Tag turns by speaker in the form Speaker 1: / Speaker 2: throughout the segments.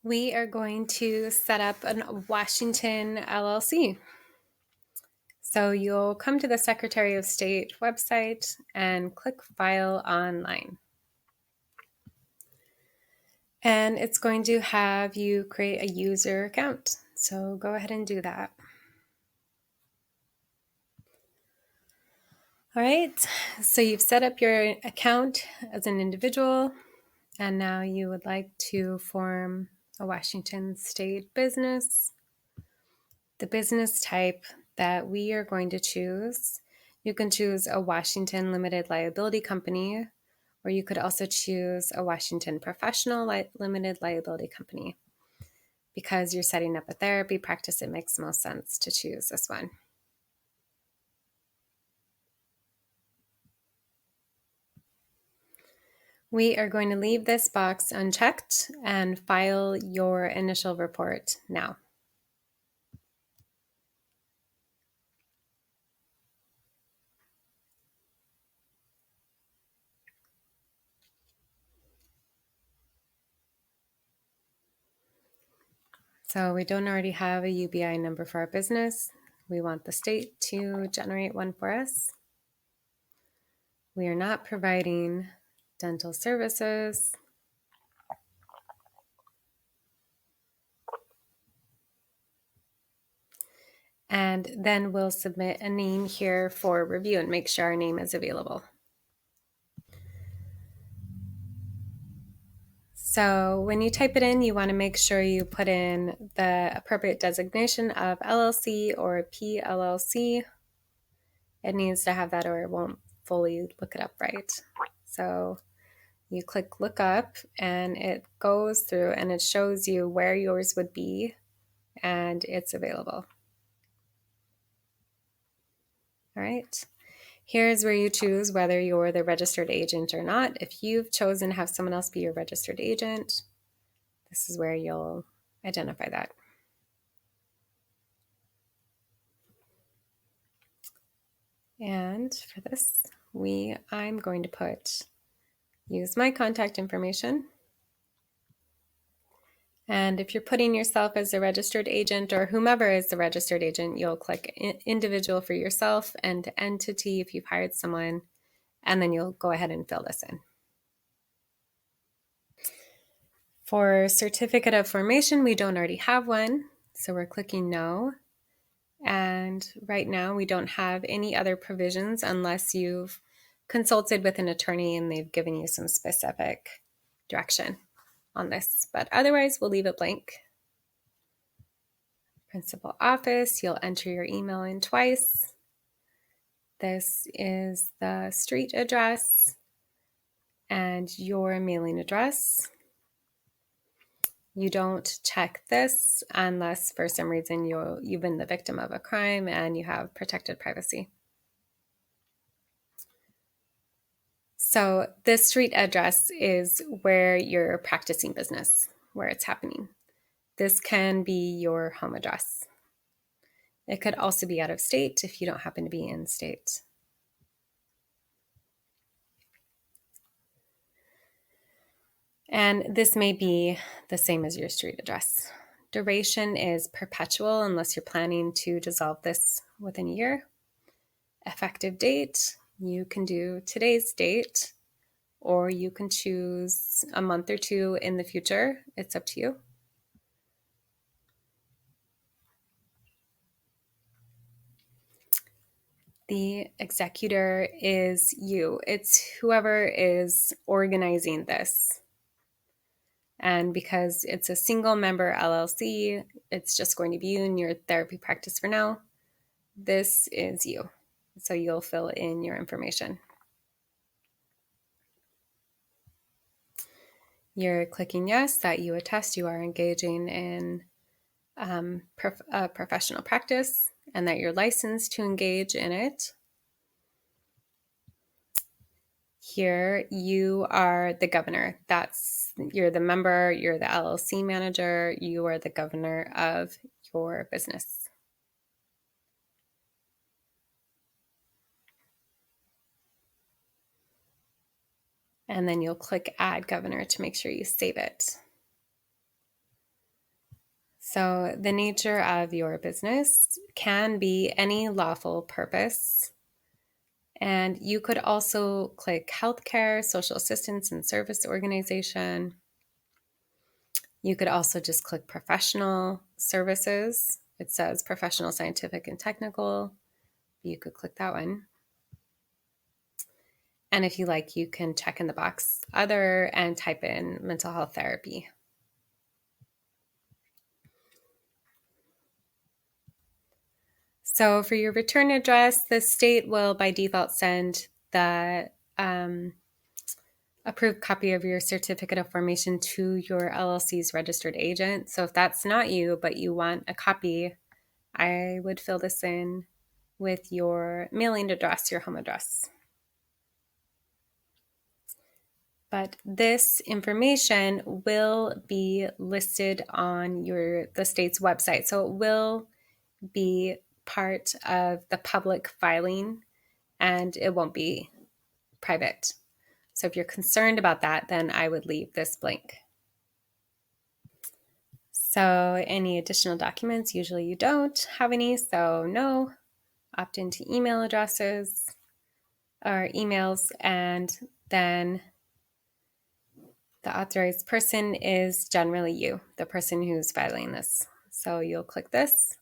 Speaker 1: We are going to set up a Washington LLC. So you'll come to the Secretary of State website and click File Online. And it's going to have you create a user account. So go ahead and do that. All right, so you've set up your account as an individual, and now you would like to form a Washington State business. The business type that we are going to choose, you can choose a Washington Limited Liability Company, or you could also choose a Washington Professional Limited Liability Company. Because you're setting up a therapy practice, it makes most sense to choose this one. We are going to leave this box unchecked and file your initial report now. So we don't already have a UBI number for our business. We want the state to generate one for us. We are not providing dental services. And then we'll submit a name here for review and make sure our name is available. So when you type it in, you want to make sure you put in the appropriate designation of LLC or PLLC. It needs to have that or it won't fully look it up right. So you click look up and it goes through and it shows you where yours would be and it's available. All right. Here's where you choose whether you're the registered agent or not. If you've chosen to have someone else be your registered agent, this is where you'll identify that. And for this, I'm going to use my contact information. And if you're putting yourself as a registered agent or whomever is the registered agent, you'll click individual for yourself and entity if you've hired someone, and then you'll go ahead and fill this in. For certificate of formation, we don't already have one, so we're clicking no. And right now we don't have any other provisions unless you've consulted with an attorney and they've given you some specific direction on this. But otherwise, we'll leave it blank. Principal office, you'll enter your email in twice. This is the street address and your mailing address. You don't check this unless for some reason you've been the victim of a crime and you have protected privacy. So this street address is where you're practicing business, where it's happening. This can be your home address. It could also be out of state if you don't happen to be in state. And this may be the same as your street address. Duration is perpetual unless you're planning to dissolve this within a year. Effective date, you can do today's date, or you can choose a month or two in the future. It's up to you. The executor is you. It's whoever is organizing this. And because it's a single member LLC, it's just going to be you and your therapy practice for now. This is you. So you'll fill in your information. You're clicking yes, that you attest you are engaging in professional practice and that you're licensed to engage in it. Here, you are the governor. You're the member, you're the LLC manager, you are the governor of your business. And then you'll click Add Governor to make sure you save it. So the nature of your business can be any lawful purpose. And you could also click healthcare, social assistance, and service organization. You could also just click professional services. It says professional, scientific, and technical. You could click that one. And if you like, you can check in the box other and type in mental health therapy. So for your return address, the state will by default send the approved copy of your certificate of formation to your LLC's registered agent. So if that's not you, but you want a copy, I would fill this in with your mailing address, your home address. But this information will be listed on the state's website. So it will be part of the public filing and it won't be private. So if you're concerned about that, then I would leave this blank. So any additional documents, usually you don't have any, so no. Opt into email addresses or emails, and then the authorized person is generally you, the person who's filing this. So you'll click this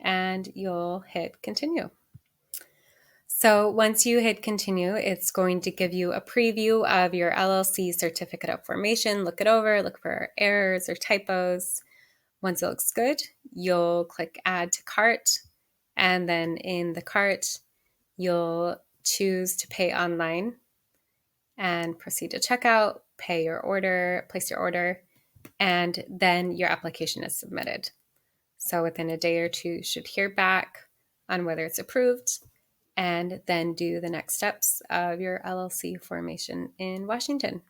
Speaker 1: and you'll hit continue. So once you hit continue, it's going to give you a preview of your LLC certificate of formation. Look it over, look for errors or typos. Once it looks good, you'll click add to cart. And then in the cart, you'll choose to pay online and proceed to checkout, pay your order, place your order, and then your application is submitted. So within a day or two, you should hear back on whether it's approved and then do the next steps of your LLC formation in Washington.